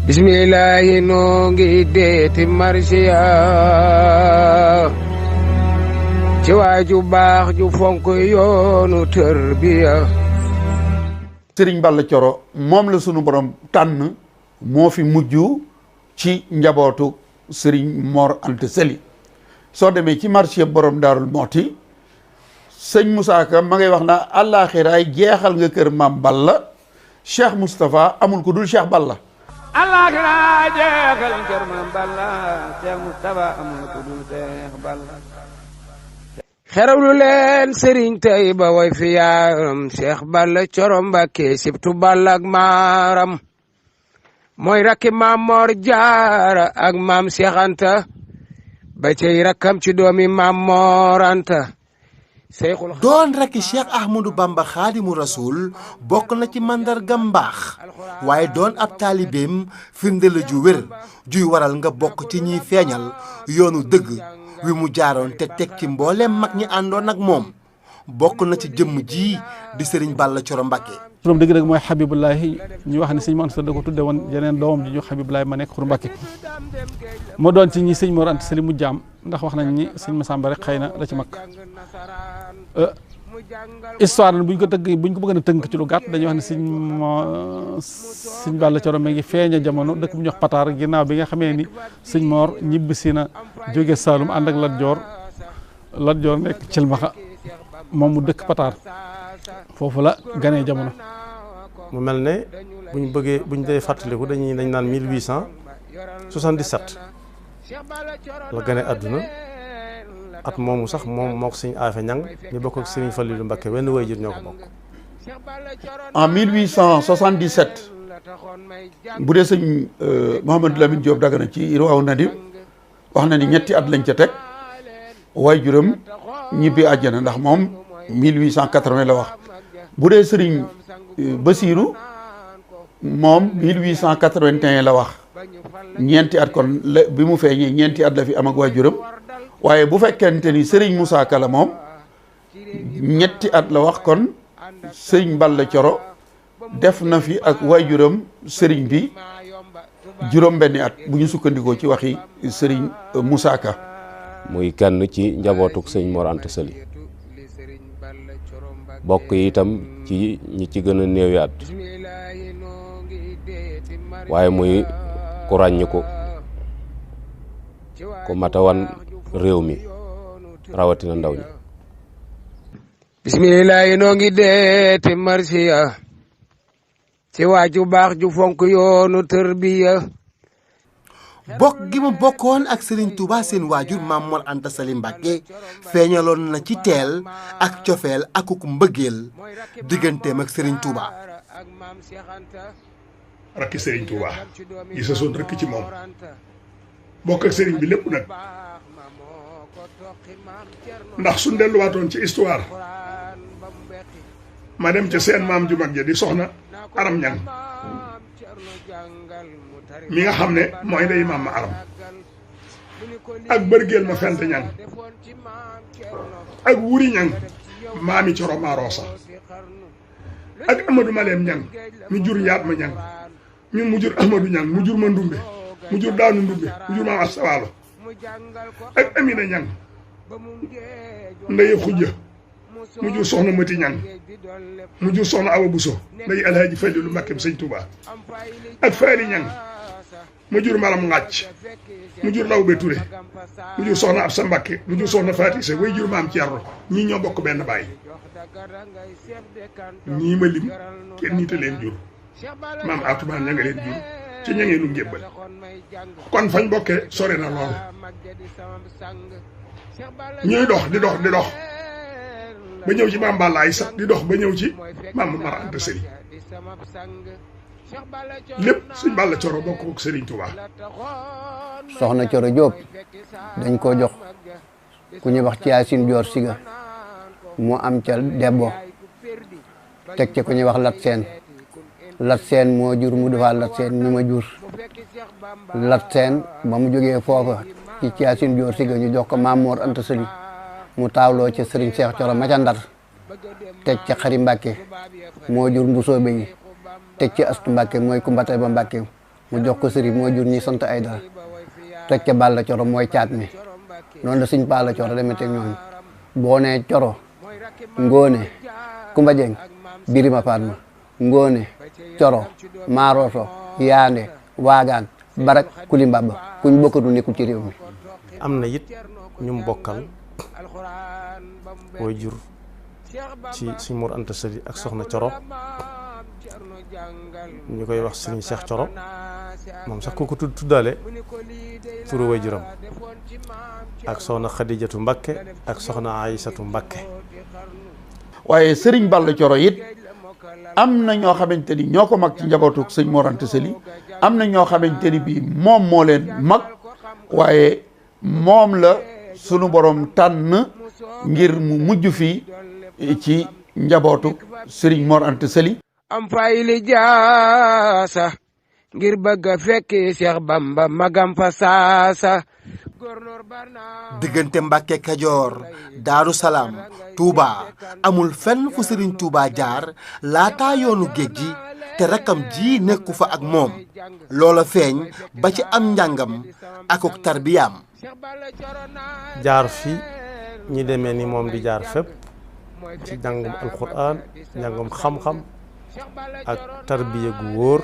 bismillahi noo ngi deeti marsiya ci waaju baax ju fonk yoonu tërbiya. Sëriñ Balla Coro moom la sunu borom tànn moo fi mujj ci njabootu Sëriñ Mor Anta Sali. soo demee ci marché borom Daarul Mooti sëñ Moussa Ka ma ngay wax na àllaaxiraay jeexal nga kër maam Balla Cheikh Moustapha amul ko dul Cheikh Balla. àllaaxiraay jeexal kër maam Balla Cheikh Moustapha amul ko dul Cheikh Balla. xerawlu leen sëriñ tey ba way fi yaaram Cheikh Balla Coro Mbakke sibtu Balla ak maaram mooy rakki maam Mor Jaara ak maam Cheikh Anta ba cey rakkam ci doomi maam Mor Anta. doon rakki Cheikh Ahmadou Bamba Xaadimu Rasuul bokk na ci màndargam mbaax waaye doon ab taalibeem firnde la ju wér juy waral nga bokk ci ñiy feeñal yoonu dëgg wi mu jaaroon te teg ci mbooleem mag ñi àndoon ak moom bokk na ci jëmm ji di Sëriñ Balla Coro Mbakke. turam dëgg dëgg mooy Habibullahi ñu wax ne sëñ Mor Anta da ko tudde woon yeneen doomam ji ñu Habibullahi ma nekk Xuru Mbakke moo doon ci ñi sëñ Mor Anta Sali mu jaam ndax wax nañ ni sëñ Masamba rek xëy na la ci mag. histoire na buñ ko bëgg a tënk ci lu gàtt dañuy wax ne sëñ Balla Coro mi ngi feeña jamono dëkk bu ñuy wax Pataar ginnaaw bi nga xamee ni sëñ Mor ñibbisi na jóge Saalum ànd ak Lat Joor nekk Cilmaxa moom mu dëkk Pataar foofu la ganee jamono. mu mel ne buñ dee fàttaliku dañ naan 1877 la gane àdduna at moomu sax moom moo ko sëñ Afe Ñang ñu bokk ak Sëriñ Fallilu Mbakke wenn waajur ñoo ko bokk. en 1877 bu dee sëñ Mouhamadou Lamine Diop Dagana ci Irwaaw Nadim wax na ni ñetti at lañ ca teg waajuram ñibbi àjjana ndax moom 1880 la wax. bu dee sëriñ Basiiru moom 1881 la wax ñeenti at kon la bi mu feeñee ñeenti at la fi am ak waajuram waaye bu fekkente ni sëriñ Moussa Ka la moom ñetti at la wax kon sëriñ Balla Coro def na fi ak waajuram sëriñ bi juróom-benni at bu ñu sukkandikoo ci waxi sëriñ Moussa Ka. muy kenn ci njabootuk sëñ Mor Anta Sali bokk yi itam ci ñi ci gën a néewi at waaye muy ku ràññiku ku matawan réew mi rawatina ndaw ñi. bismillahi noo ngi deeti marsiya ci waaju baax ju fonk yoonu tërbiya. bokk gi mu bokkoon ak Serigne Touba seen waajur maam Mor Anta Sali Mbakke feeñaloon na ci teel ak cofeel akuk mbëggeel digganteem ak Serigne Touba. rakki Serigne Touba yi sa soon rëkk ci moom bokk ak Serigne bi lépp nag ndax suñ delluwaatoon ci histoire ma dem ca seen maam ju mag ja di soxna Aram Ñang mi nga xam ne mooy day maam ma aram ak bërgeel ma fent ñang ak wuri ñang maami Coro Marosa ak Amadou Maleem ñang mu jur yaat ma ñang ñun mu jur Amadou ñang mu jur ma ndumbe mu jur daanu ndumbe mu jur maam Astawaalo ak Amina ñang ndey xujja mu jur soxna Mati ñang mu jur soxna Awa Buso ndey Alhaaji Fallilu Mbàkkeem Sëñ Tuubaa ak Faali ñang mu jur maram ngàcc mu jur Lawbe Ture mu jur soxna Absa Mbàkke mu jur soxna Faatise way jur maam Ceerno ñii ñoo bokk benn baay ñii ma lim kenn ñi te leen jur maam Atumaan ña nga leen jur ci ña ngeen nu njébbal kon fañ bokkee sore na lool ñuy dox di dox ba ñëw ci maam Balla Aysa di dox ba ñëw ci maam Mor Anta Sali lépp sëñ Balla Coro bokk ak Serigne Touba. soxna Coro Diop dañ ko jox ku ñuy wax ci Yaasin Joor Siga mu am ca debbo teg ca ku ñuy wax Lat Seen moo jur mu defaa Lat Seen mi ma jur Lat Seen ba mu jógee foofa ci Yaasin Joor Siga ñu jox ko Maam Mor Anta Sali mu taawloo ca Serigne Cheikh Coro ma ca Ndar teg ca Xari Mbàkke moo jur Mbusoobe yi teg ci Astu Mbàkke mooy Kumba Tayba Mbàkke mu jox ko sëriñ moo jur ñi sant ay dara teg ca Balla Coro mooy caat mi noonu la sëñ Balla Coro demee teg ñooñu boo nee Coro Ngóone Kumba Jeng Birima Fatma Ngóone Coro Maaroto Yaande Waagaan Barak Kuli Mbaba kuñ bokkatu nekkul ci réew mi. am na it ñu bokkal way jur ci Sëñ Mor Anta Sali ak soxna Coro ñu koy wax Sëriñ Cheikh Coro moom sax ku ko tuddaale turu way juram ak soxna Xadijatu Mbakke ak soxna Aysatu Mbakke. waaye sëriñ Balla Coro it am na ñoo xamante ni ñoo ko mag ci njabootu sëñ Mor Anta Sali am na ñoo xamante ni bii moom moo leen mag waaye moom la sunu borom tànn ngir mu mujj fii ci njabootu sëriñ Mor Anta Sali. am fay li jaasa ngir bëgg a fekki Cheikh Bamba magam fa saasa. diggante Mbàkke Kajoor Daaru Salaam Touba amul fenn fu Serigne Touba jaar laataa yoonu géej gi te rakkam ji nekku fa ak moom loola feeñ ba ci am njàngam akuk tarbiyaam. jaar fi ñi demee ni moom di jaar fépp ci njàngum alquran njàngum xam-xam ak tarbiya gu wóor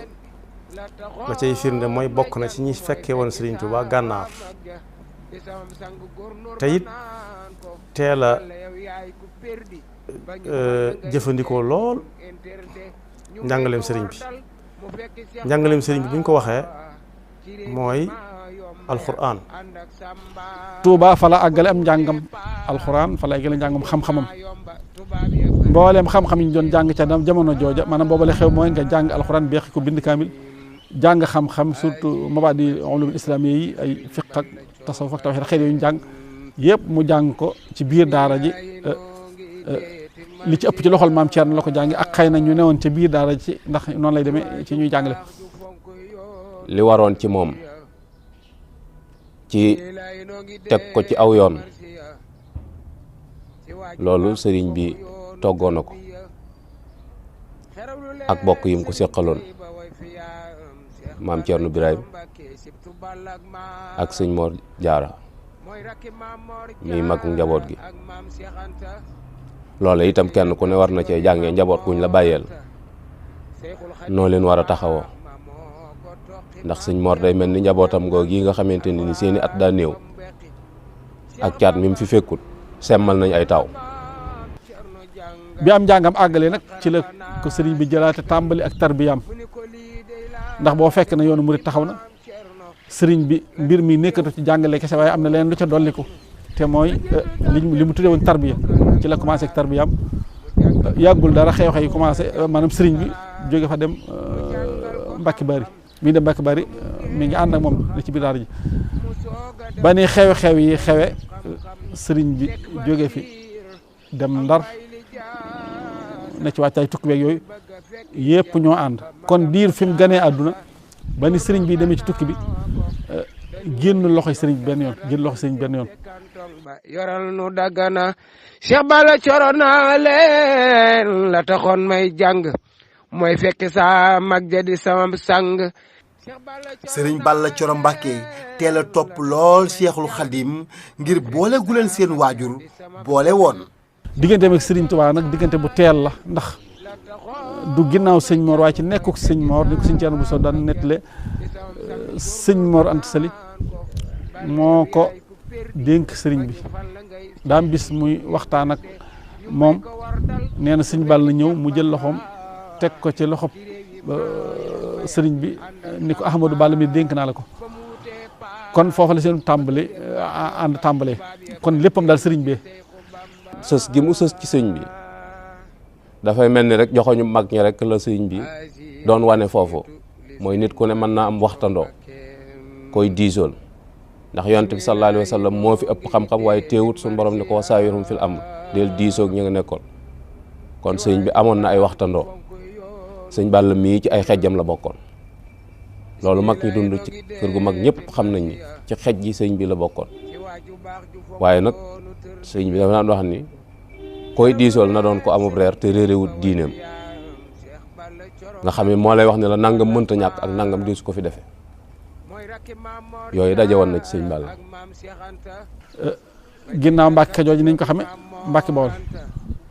la cay firnde mooy bokk na ci ñi fekkee woon Serigne Touba gànnaar te it teel a jëfandikoo lool njàngaleem sëriñ bi bu ñu ko waxee mooy alxuraan. Touba fa la àggale am njàngam alxuraan fa la àggale njàngam xam-xamam mbooleem xam-xam yi ñu doon jàng ca jamono jooja maanaam boobale xew mooy nga jàng alxuraan beexi ko bind kaamil jàng xam-xam surtout mabaadi ulumul islamiyya yi ay fiq ak tasawuf ak tawhiid xeet yooyu ñu jàng yëpp mu jàng ko ci biir daara ji li ci ëpp ci loxol maam Thierno la ko jàngi ak xëy na ñu newoon ca biir daara ji ndax noonu lay demee ci ñuy jàngale. li waroon ci moom ci teg ko ci aw yoon loolu sëriñ bi toggoon na ko ak bokk yim ko seqaloon maam Thierno Birahim ak sëñ Mor Jaara mi mag njaboot gi loolu itam kenn ku ne war na cee jàngee njaboot kuñ la bàyyeel noo leen war a taxawoo ndax sëñ Mor day mel ni njabootam googu yi nga xamante ni seeni at daa néew ak caat mi mu fi fekkut semmal nañ ay taw. bi am njàngam àggale nag ci la ko sëriñ bi jëlaate tàmbali ak tarbiyaam ndax boo fekk na yoonu murit taxaw na sëriñ bi mbir mi nekkatu ci jàngale kese waaye am na leen lu ca dolliku te mooy li mu tuddee woon tarbiya ci la commencé ak tarbiyaam yàggul dara xew-xew yi commencé maanaam sëriñ bi jóge fa dem Mbàkke Bari mi dem Mbàkke Bari mi ngi ànd ak moom ne ci biir daara ji ba ni xew-xew yi xewe sëriñ bi jóge fi dem Ndar ne ci wàccaay tukki beeg yooyu yëpp ñoo ànd kon diir fi mu ganee àdduna ba ni sëriñ bi demee ci tukki bi génn loxoy sëriñ bi benn yoon génn loxoy sëriñ bi benn yoon. yoral nu Dagana Cheikh Balla Coro naa leen la taxoon may jàng mooy fekk sa mag ja di sama sang. Serigne Balla Coro Mbàkke teel a topp lool Cheikhul Khadim ngir boole gu leen seen waajur boole woon. diggante ak Serigne Touba nag diggante bu teel la ndax du ginnaaw sëñ Mor waaye ci nekkuk sëñ Mor ni ko sëñ Thierno Bousso daan nettale sëñ Mor Anta Sali moo ko dénk sëriñ bi daam bis muy waxtaan ak moom nee na sëñ Balla ñëw mu jël loxoom teg ko ci loxob sëriñ bi ni ko Ahmadou Balla mi dénk naa la ko kon foofu la seen tàmbali ànd tàmbalee kon léppam daal sëriñ bee sës gi mu sës ci sëñ bi dafay mel ni rek joxoñu mag ñi rek la sëñ bi doon wane foofu mooy nit ku ne mën naa am waxtandoo koy diisool ndax yonent bi sallallahu alayhi wa sallam moo fi ëpp xam-xam waaye teewut suñu borom ni ko wasaawirum fil amr del diisoog ñi nga nekkoon kon sëñ bi amoon na ay waxtandoo sëñ Balla mii ci ay xejjam la bokkoon loolu mag ñi dund ci kër gu mag ñëpp xam nañ ni ci xej ji sëñ bi la bokkoon waaye nag sëñ bi dafa daan wax ni koy diisool na doon ko amub reer te réeréwut diineem nga xam ne moo lay wax ne la nangam mënta ñàkk ak nangam diisu ko fi defe yooyu daje woon na ci sëñ Balla. ginnaaw Mbàkke Kajoor ji nañ ko xame Mbàkke Bawol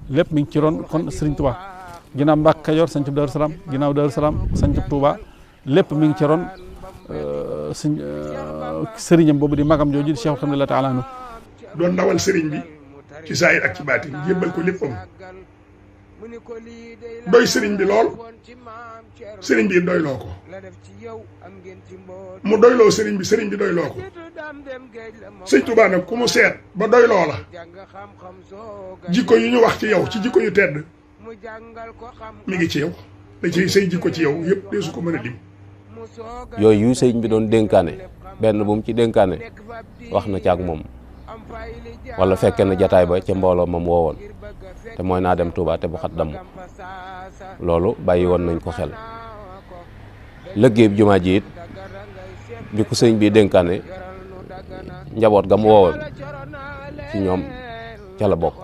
lépp mi ngi ci ron kon Sëriñ Tuubaa ginnaaw Mbàkke Kajoor sañcub Daaru Salaam ginnaaw Daaru Salaam sañcub Tuubaa lépp mi ngi ci ron sëriñam boobu di magam jooju di Cheikh alhamdulilah taala anu doon ndawal sëriñ bi ci saayir ak ci baatin jébbal ko léppam doy sëriñ bi lool sëriñ bi doyloo ko mu doyloo sëriñ bi doyloo ko sëñ Tuubaa nag ku mu seet ba doyloo la jikko yu ñu wax ci yow ci jikko yu tedd mi ngi ci yow da ci say jikko ci yow yëpp dee su ko mën a lim. yooyu yu sëñ bi doon dénkaane benn bu mu ci dénkaane wax na ci ak moom wala fekke na jataay ba ca mbooloo moom woowoon te mooy naa dem Touba te bu xat damm loolu bàyyi woon nañ ko xel. liggéey bi jumaa ji it bi ko sëñ bi dénkaane njaboot ga mu woowoon ci ñoom ca la bokk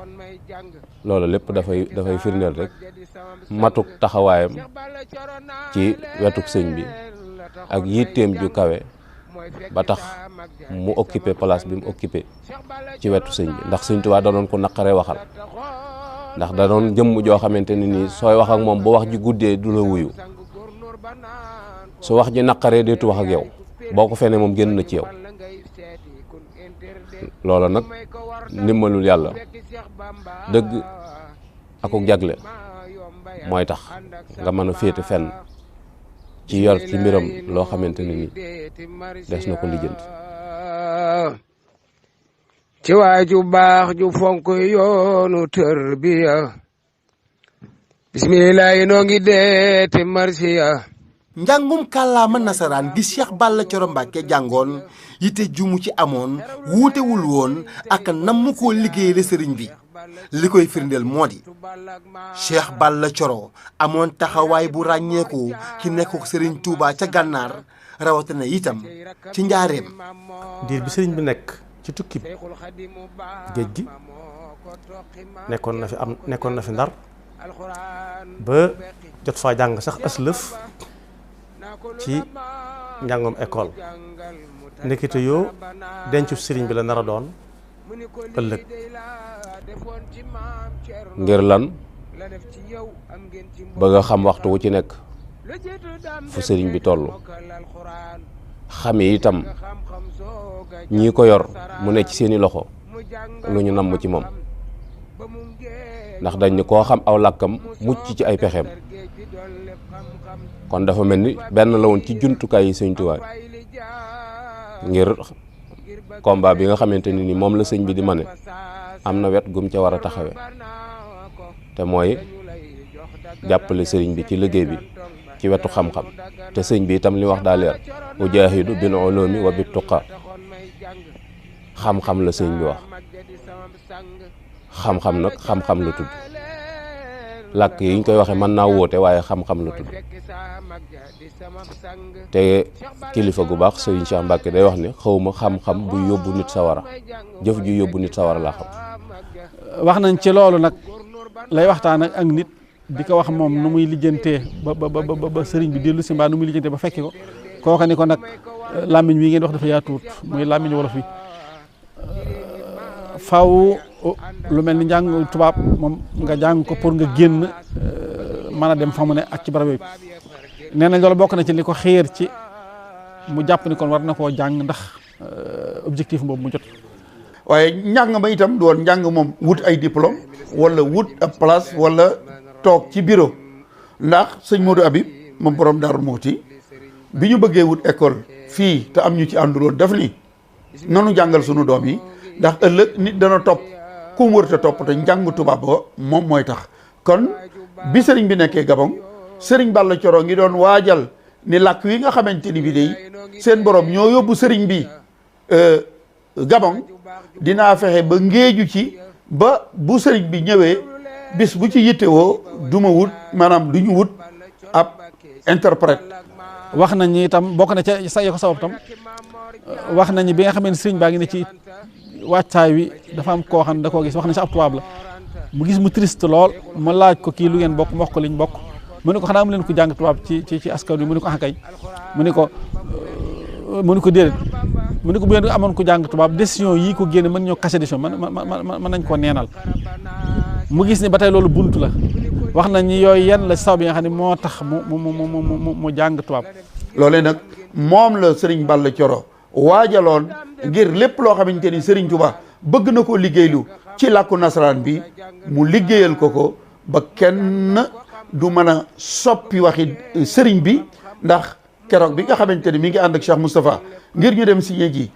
loolu lépp dafay firndeel rek matuk taxawaayam ci wetuk sëñ bi ak yitteem ju kawe ba tax mu occupé place bi mu occupé ci wetu sëñ bi ndax sëñ Tuubaa da doon ko naqaree waxal ndax da doon jëmm joo xamante ne nii sooy wax ak moom bu wax ji guddee du la wuyu su wax ji naqaree deetu wax ak yow boo ko fenee moom génn na ci yow loola nag ndimbalul yàlla dëgg akuk jagle mooy tax nga mën a féete fenn ci yor ci mbiram loo xamante ne ni des na ko lijjanti. ci waaju baax ju fonk yoonu tërbiya bismillahi noo ngi deeti marsiya njàngum kàllaama nasaraan gi Cheikh Balla Coro Mbàkke jàngoon yite jumu ci amoon wuutewul woon ak namm koo liggéeyale sëriñ bi li koy firndeel moo di Cheikh Balla Coro amoon taxawaay bu ràññeeku ci nekkuk sëriñ Touba ca gànnaar rawatina itam ci njaareem. diir bi sëriñ bi nekk ci tukki géej gi nekkoon na fi Ndar ba jot faa jàng sax aslëf ci njàngum école ndekete yoo dencu sëriñ bi la nar a doon ëllëg. ngir lan bëgg a xam waxtu wu ci nekk fu sëriñ bi toll xame itam ñii ko yor mu ne ci seeni loxo lu ñu namm ci moom ndax dañ ni koo xam aw làkkam mucc ci ay pexeem kon dafa mel ni benn la woon ci jumtukaay yi sëñ Tuubaa ngir combat bi nga xamante ni moom la sëñ bi di mane am na wet gum ca war a taxawe te mooy jàppale sëriñ bi ci liggéey bi ci wetu xam-xam te sëñ bi itam li wax daa leer ujaahidu bil ulumi wa bit tuqa xam-xam la sëñ bi wax xam-xam nag xam-xam la tudd làkk yi ñu koy waxee mën naa wóote waaye xam-xam la tudd te kilifa gu baax sëriñ Cheikh Mbacke day wax ne xawma xam-xam bu yóbbu nit sawara jëf ju yóbbu nit sawara laa xam. wax nañ ci loolu nag lay waxtaan ak nit di ko wax moom nu muy lijjantee ba sëriñ bi dellu si mbaa nu muy lijjantee ba fekki ko kooka ni ko nag làmmiñ wi ngeen wax dafa yaatuut muy làmmiñ wolof wi faw lu mel ni njàng tubaab moom nga jàng ko pour nga génn mën a dem fa mu ne ak ci barab yooyu nee nañ loolu bokk na ci li ko xiir ci mu jàpp ni kon war na koo jàng ndax objectif boobu mu jot. waaye njàng ma itam doon njàng moom wut ay diplôme wala wut ab place wala toog ci bureau ndax sëñ Modou Habib moom borom Darou Mouhty bi ñu bëggee wut école fii te am ñu ci ànduloon def ni nanu jàngal sunu doom yi ndax ëllëg nit dana topp ku mu wër te topp te njàng tubaab ba moom mooy tax kon bi sëriñ bi nekkee Gabon sëriñ Balla Coro ngi doon waajal ni làkk wi nga xamante ni bi day seen borom ñoo yóbbu sëriñ bi Gabon dinaa fexe ba ngéeju ci ba bu sëriñ bi ñëwee bis bu ci yittewoo du ma wut maanaam du ñu wut ab interprète. wax nañu itam bokk na ca sa ko sabab tam wax nañu bi nga xam ne sëriñ baa ngi ne ci wàccaay wi dafa am koo xam ne da koo gis wax nañu sa ab tubaab la mu gis mu triste lool mu laaj ko kii lu ngeen bokk mu wax ko liñ bokk mu ne ko xanaa mu leen ko jàng tubaab ci askan wi mu ne ko axakay mu ne ko mu ne ko déedéet mu ne ko bu ngeen amoon ko jàng tubaab décision yii ko génne mën ñoo kase décision mën nañ koo neenal mu gis ne ba tey loolu buntu la wax nañ ni yooyu yan la saw bi nga xam ne moo tax mu jàng tubaab. loolee nag moom la Serigne Balla Thioro waajaloon ngir lépp loo xamante ni Serigne Touba bëgg na ko liggéeylu ci làkku nasaraan bi mu liggéeyal ko ba kenn du mën a soppi waxi Serigne bi ndax keroog bi nga xamante ni mi ngi ànd ak Cheikh Moustapha ngir ñu dem signé ji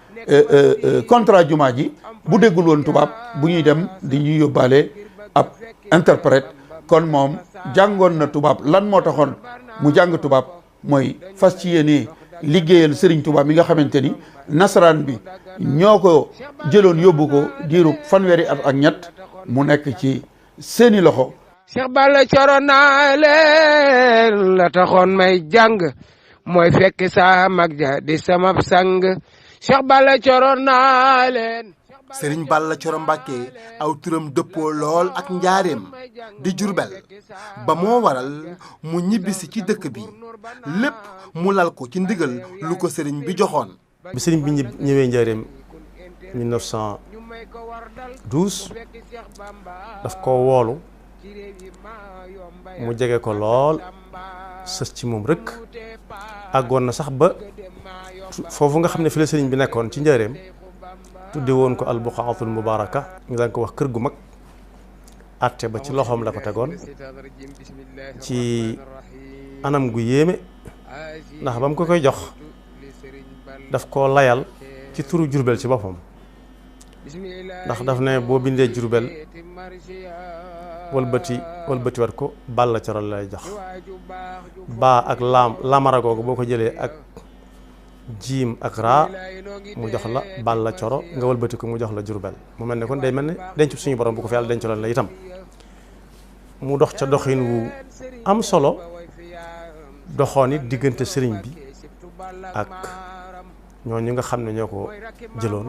contrat jumaa ji bu déggul woon tubaab bu ñuy dem di ñuy yóbbaale ab interprète kon moom jàngoon na tubaab lan moo taxoon mu jàng tubaab mooy fas ci yéene liggéeyal Serigne Touba mi nga xamante ni nasaraan bi ñoo ko jëloon yóbbu ko diiru fanweeri at ak ñett mu nekk ci seeni loxo. Cheikh Balla Thioro naa leen la taxoon may jàng mooy fekk saa mag ja di sama sang Cheikh Balla Thioro naa leen. Serigne Balla Thioro Mbacké aw turam dëppoo lool ak njaareem di Jurbel ba moo waral mu ñibbisi ci dëkk bi lépp mu lal ko ci ndigal lu ko Serigne bi joxoon. bi Serigne bi ñëwee njaareem 1912 daf ko woolu mu jege ko lool sës ci moom rek àggoon na sax ba foofu nga xam ne fi la Serigne bi nekkoon ci njaareem tudde woon ko albuqaatul mubaaraka ñu daan ko wax kër gu mag atte ba ci loxoom la ko tegoon ci anam gu yéeme ndax ba mu ko koy jox daf koo layal ci turu Jurbel ci boppam ndax daf ne boo bindee Jurbel walbati war ko Balla Thioro lay jox baa ak lamara googu boo ko jëlee ak jiim ak raa mu jox la Balla Thioro nga walbati ko mu jox la Jurbel mu mel ne kon day mel ne denc suñu borom bu ko fi yàlla denc loon la itam mu dox ca doxin wu am solo doxoon it diggante sëriñ bi ak ñooñu nga xam ne ñoo ko jëloon.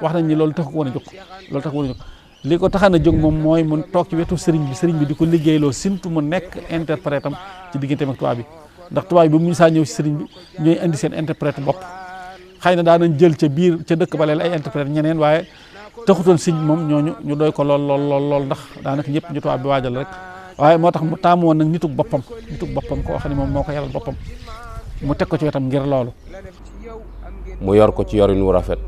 wax nañ ni loolu tax ko woon a jóg li ko taxaan a jóg moom mooy mu toog ci wetu sëriñ bi di ko liggéeyloo surtout mu nekk interprète am ci digganteem ak tubaab bi ndax tubaab bi bu ñu saa ñëw si sëriñ bi ñooy indi seen interprète bopp xëy na daa nañ jël ca biir ca dëkk ba leel ay interprète ñeneen waaye taxutoon sëriñ moom ñooñu ñu doy ko lool ndax daanaka ñëpp ñu tubaab bi waajal rek waaye moo tax mu taamu woon nag nitug boppam koo xam ne moom moo ko yaral boppam mu teg ko ci wetam ngir loolu. mu yor ko ci yorin wu rafet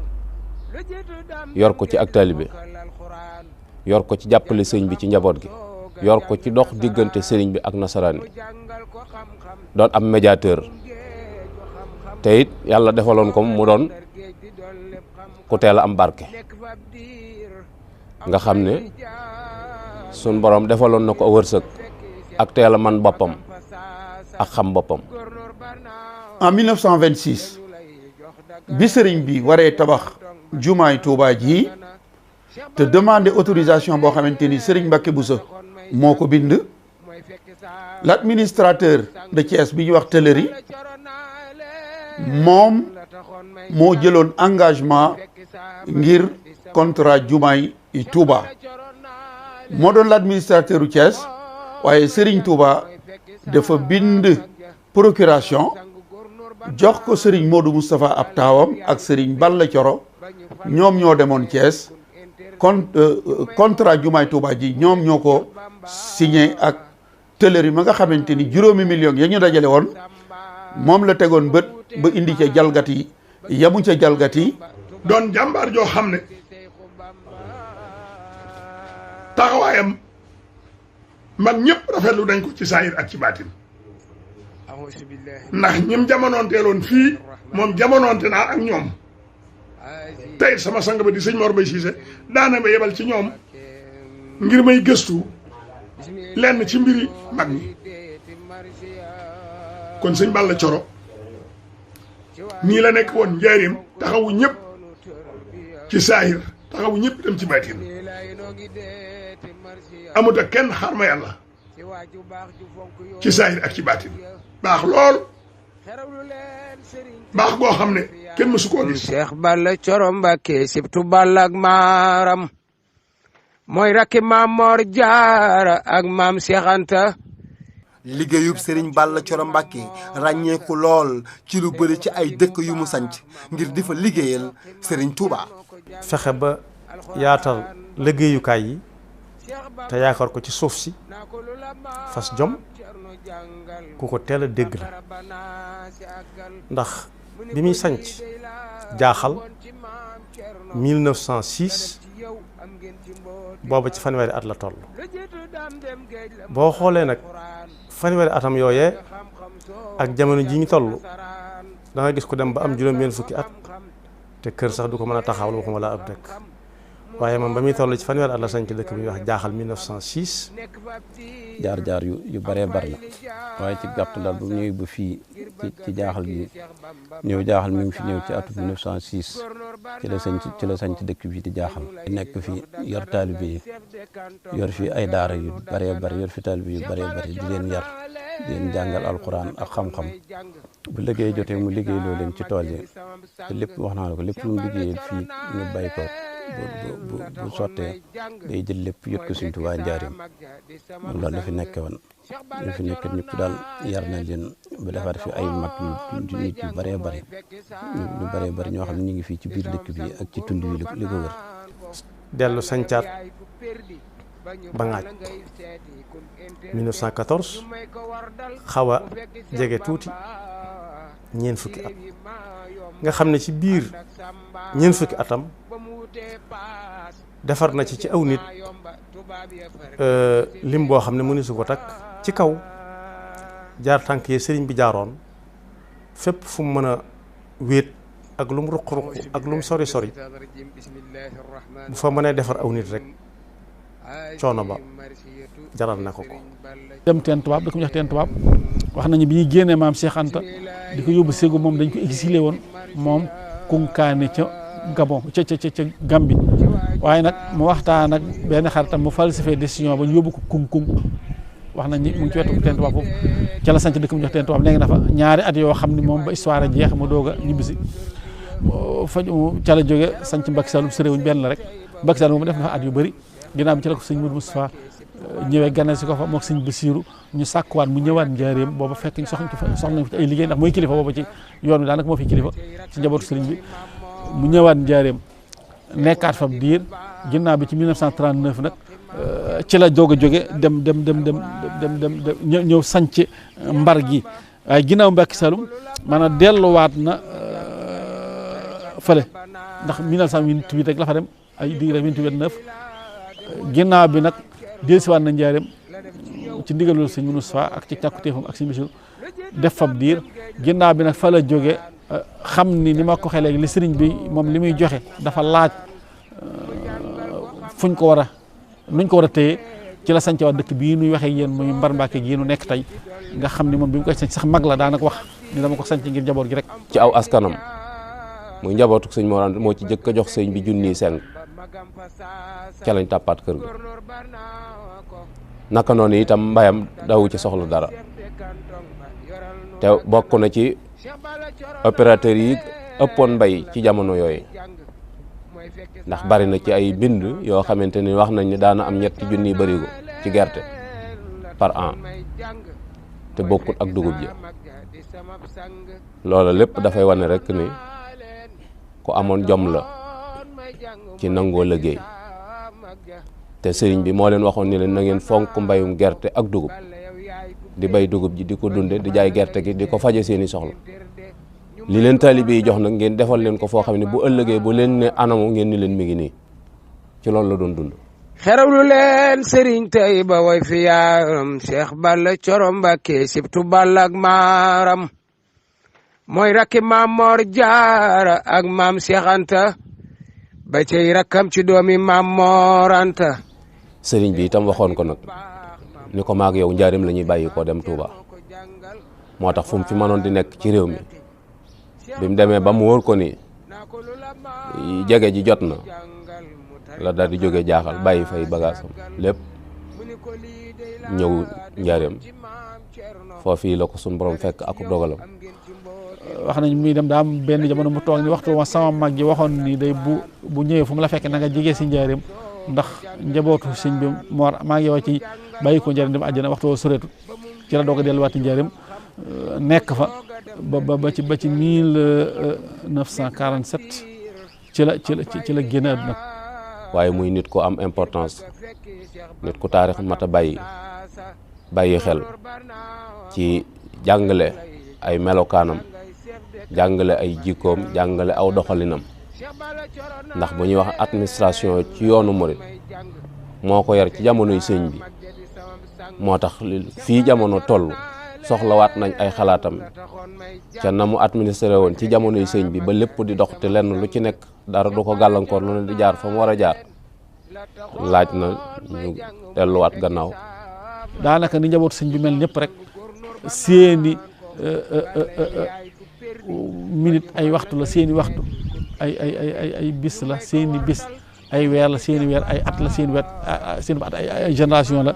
yor ko ci ak taalibe yor ko ci jàppale sëriñ bi ci njaboot gi yor ko ci dox diggante sëriñ bi ak nasaraan yi doon am médiateur te it yàlla defaloon ko mu doon ku teel a am barke nga xam ne sun borom defaloon na ko wërsëg ak teel a man boppam ak xam boppam. En 1926 bi sëriñ bi waree tabax jumaay Touba ji te demandé autorisation boo xamante ni Serigne Mbacké Bousso moo ko bind l'administrateur de Thiès bi ñuy wax Tellerie moom moo jëloon engagement ngir contrat jumaay Touba moo doon l'administrateur u Thiès waaye Serigne Touba dafa bind procuration jox ko Serigne Modou Moustapha ab taawam ak Serigne Balla Thioro ñoom ñoo demoon Thiès contrat jumaay Touba ji ñoom ñoo ko signé ak Tellerie ma nga xamante ni juróomi millions ya ñu dajale woon moom la tegoon bët ba indi ca jalgati yamu ca jalgati. doon jàmbaar joo xam ne taxawaayam man ñëpp rafetlu dañ ko ci saayir ak ci baatin ndax ñim jamonoonteeloon fii moom jamonoonte naa ak ñoom tey sama sang ba di sëñ Mor Bay Cissé daana ma yebal ci ñoom ngir may gëstu lenn ci mbiri mag ñi kon sëñ Balla Thioro nii la nekk woon njaareem taxawu ñëpp ci saahir taxawu ñëpp dem ci baatin amut ak kenn xaar ma yàlla ci saahir ak ci baatin baax lool baax goo xam ne kenn mësu koo gis. Cheikh Balla Thioro Mbacké sibtu Balla ak maaram mooy rakki maam Mor Jaara ak maam Cheikh Anta. liggéeyub Serigne Balla Coro Mbàkke ràññeeku lool ci lu bëri ci ay dëkk yu mu sanc ngir di fa liggéeyal Serigne Touba. fexe ba yaatal liggéeyukaay yi te yaakaar ko ci suuf si fas jom ku ko teel a dégg la ndax bi muy sanc jaaxal 1906 booba ci fanweeri at la toll boo xoolee nag fanweeri atam yooyee ak jamono ji ñu toll da nga gis ko dem ba am juróom-benn fukki at te kër sax du ko mën a taxawal waxuma la ab dëkk waaye moom ba muy toll ci fanweeri at la sanc dëkk bi ñuy wax jaaxal 1906. jaar-jaar yu bëree bëri la waaye ci gàtt daal bu ñëwee ba fii ci jaaxal gi ñëw jaaxal mi ngi fi ñëw ci atum 1906 ci la sanc dëkk bi di jaaxal nekk fi yor taalibe yi yor fi ay daara yu bëree bëri yor fi taalibe yu bëree bëri di leen yar di leen jàngal alxuraan ak xam-xam bu liggéey jotee mu liggéey loo leen ci tool yi te lépp wax naa la ko lépp lu mu liggéeyal fii ñu bay ko bu sottee day jël lépp yot ko Sëriñ Tuubaa njaarim moom loolu la fi nekke woon ñu fi nekk ñëpp daal yar na leen ba defar fi ay mag nit yu bëree bëri ñu bëree bëri ñoo xam ne ñu ngi fii ci biir dëkk bi ak ci tund wi li ko wër dellu sancaat ba ngaaj 1914 xaw a jege tuuti ñeent fukki at nga xam ne ci biir ñeent fukki atam defar na ci aw nit lim boo xam ne mënu su ko takk ci kaw jaar tànk yi sëriñ bi jaaroon fépp fu mu mën a wéet ak lu mu ruq-ruq ak lu mu sori sori bu fa mënee defar aw nit rek coono ba jaral na ko. dem teen tubaab da ko jox teen tubaab wax nañu bi ñuy génnee maam Cheikh Anta di ko yóbbu Ségou moom dañ ko exilé woon moom kunkaane ca Gabon ca Gambie waaye nag mu waxtaan ak benn xaritam mu falsifié décision ba ñu yóbbu ko kung wax nañ ni mu ngi ci wetu teen tubaab foofu ca la sanc dëkk mu jox teen tubaab léegi na fa ñaari at yoo xam ni moom ba histoire a jeex mu doog a ñibbisi fa ca la jóge sanc Mbacke Saloum sëréewuñ benn la rek Mbacke Saloum moom def na fa at yu bëri ginnaaw bi ci la ko sëñ Mourou Moustapha ñëwee gane si ko fa mook sëñ Bassirou ñu sàkkuwaat mu ñëwaat njaareem booba fekk ñu soxla nañ ko ci ay liggéey ndax mooy kilifa booba ci yoon wi daanaka moo fi kilifa ci njabootu sëriñ bi mu ñëwaat njaareem nekkaat fa diir ginnaaw bi ci 1939 nag ci la doog a jóge dem ñëw sanc mbar gi waaye ginnaaw Mbacke Saloum maanaam delluwaat na fële ndax 1928 rek la fa dem ay diir 28-29 ginnaaw bi nag dellusiwaat na njaareem ci ndigalul sëñ Moustapha ak ci càkkutéefam ak sëñ Bassirou def fab diir ginnaaw bi nag fa la jóge xam ni ma ko waxee léegi li sëriñ bi moom li muy joxe dafa laaj nuñ ko war a téye ci la sanc waat dëkk bii nuy waxee yéen muy Mbar Mbàkke gii nu nekk tey nga xam ni moom bi mu koy sanc sax mag la daanaka wax ni dama ko sanc ngir njaboot gi rek. ci aw askanam muy njabootu sëñ Mor Anta moo ci jëkk a jox sëñ bi junniy seng ca lañ tàppaat kër ga naka noonu itam mbayam dawu ci soxla dara te bokk na ci opérateur yi ëppoon mbay ci jamono yooyu ndax bari na ci ay bind yoo xamante ni wax nañ ni daana am 3 junniy barigo ci gerte par an te bokkut ak dugub ji loola lépp dafay wane rek ni ku amoon jom la ci nangoo liggéey te sëriñ bi moo leen waxoon ni leen na ngeen fonk mbayum gerte ak dugub di bay dugub ji di ko dunde di jaay gerte gi di ko faje seeni soxla li leen taalibe yi jox nag ngeen defal leen ko foo xam ne bu ëllëgee bu leen ne anamu ngeen ni leen mi ngi nii ci loolu la doon dund. xerawlu leen sëriñ tey ba way fi yaaram Cheikh Balla Coro Mbàkke sibtu Balla ak maaram mooy rakki maam Mor Jaara ak maam Cheikh Anta ba cey rakkam ci doomi maam Mor Anta. sëriñ bi itam waxoon ko nag ni ko maag yow njaarim la ñuy bàyyi ko dem Touba moo tax fu mu fi mënoon di nekk ci réew mi bi mu demee ba mu wóor ko ni jege ji jot na la daal di jóge jaaxal bàyyi fay bagaasam lépp ñëw njaarim foofii la ko suñu borom fekk ak dogalam. wax nañ muy dem daa am benn jamono mu toog ni waxtu ma sama mag ji waxoon ni day bu ñëwee fu mu la fekk na nga jege si njaarim ndax njabootu sëñ bi Mor maa ngi yow ci bàyyi ko njaarim dem àjjana waxtu woo soreetut ci la doog a delluwaati njaareem nekk fa ba ci 1947 ci la génn àdduna. waaye muy nit ku am importance, nit ku taarix mat a bàyyi xel ci jàngale ay melokaanam, jàngale ay jikkoom, jàngale aw doxalinam. ndax bu ñuy wax administration ci yoonu murid moo ko yar ci jamonoy sëñ bi, moo tax fii jamono toll soxlawaat nañ ay xalaatam ca na mu administré woon ci jamonoy sëñ bi ba lépp di dox te lenn lu ci nekk dara du ko gàllankoor, lu ne di jaar fa mu war a jaar. laaj na ñu delluwaat gannaaw. daanaka ni njabootu sëñ bi mel ñëpp rek seeni minute ay waxtu la, seeni waxtu ay bis la, seeni bis ay weer la, seeni weer ay at la, seeni weer seeni at ay génération la.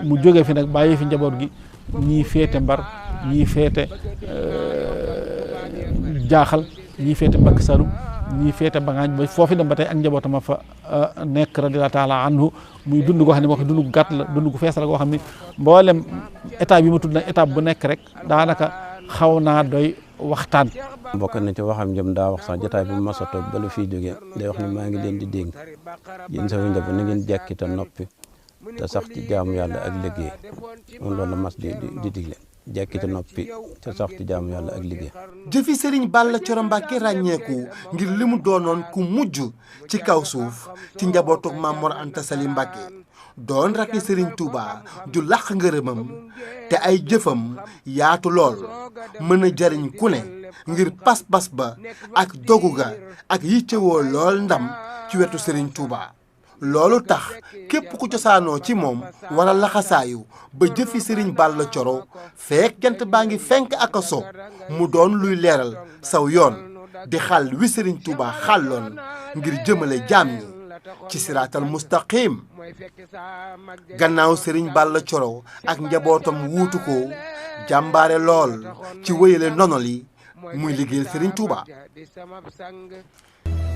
mu jóge fi nag bàyyi fi njaboot gi, ñii féete Mbar, ñii féete Jaaxal, ñii féete Mbàkke Saalum, ñii féete Bangaañ, ba foofu dem ba tey ak njabootama fa nekk radiyallaahu taala anhu. muy dund goo xam ne moo xam dund gu gàtt la, dund gu fees la goo xam ne mboolem état bi ma tudd nag état bu nekk rek daanaka xaw naa doy waxtaan. bokk na ci waxam jëm daa wax sax jotaay bi mas a toog ba la fiy jógee day wax ni maa ngi leen di dénk yéen sama njaboot na ngeen jekki te noppi te sax ci jaamu yàlla ak liggéey. moom loolu la mas di digle, jekki te noppi te sax ci jaamu yàlla ak liggéey. jëfi Serigne Balla Thioro Mbacké ràññeeku ngir li mu doonoon ku mujj ci kaw suuf ci njabootu Maam Mor Anta Sali Mbacké, doon rakki Serigne Touba ju làq ngërëmam te ay jëfam yaatu lool mën a jariñ ku ne ngir pas-pas ba ak dogu ga ak yittewoo lool ndam ci wetu Serigne Touba. loolu tax képp ku cosaanoo ci moom war a laxasaayu ba jëfi Serigne Balla Thioro feek jant baa ngi fenk ak a so mu doon luy leeral saw yoon di xàll wi Serigne Touba xàlloon ngir jëmale jaam ñi ci siraatal mustaqim. gannaaw Serigne Balla Thioro ak njabootam wuutu ko jàmbaare lool ci wéyale ndono li muy liggéeyal Serigne Touba.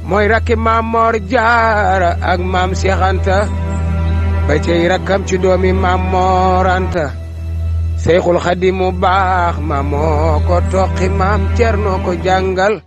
mooy rakki Maam Mor Jaara ak Maam Seex Anta ba cey rakkam ci doomi Maam Mor Anta. Seyxul Xadiim mu baax ma moo ko toqi Maam Cerno ko jàngal.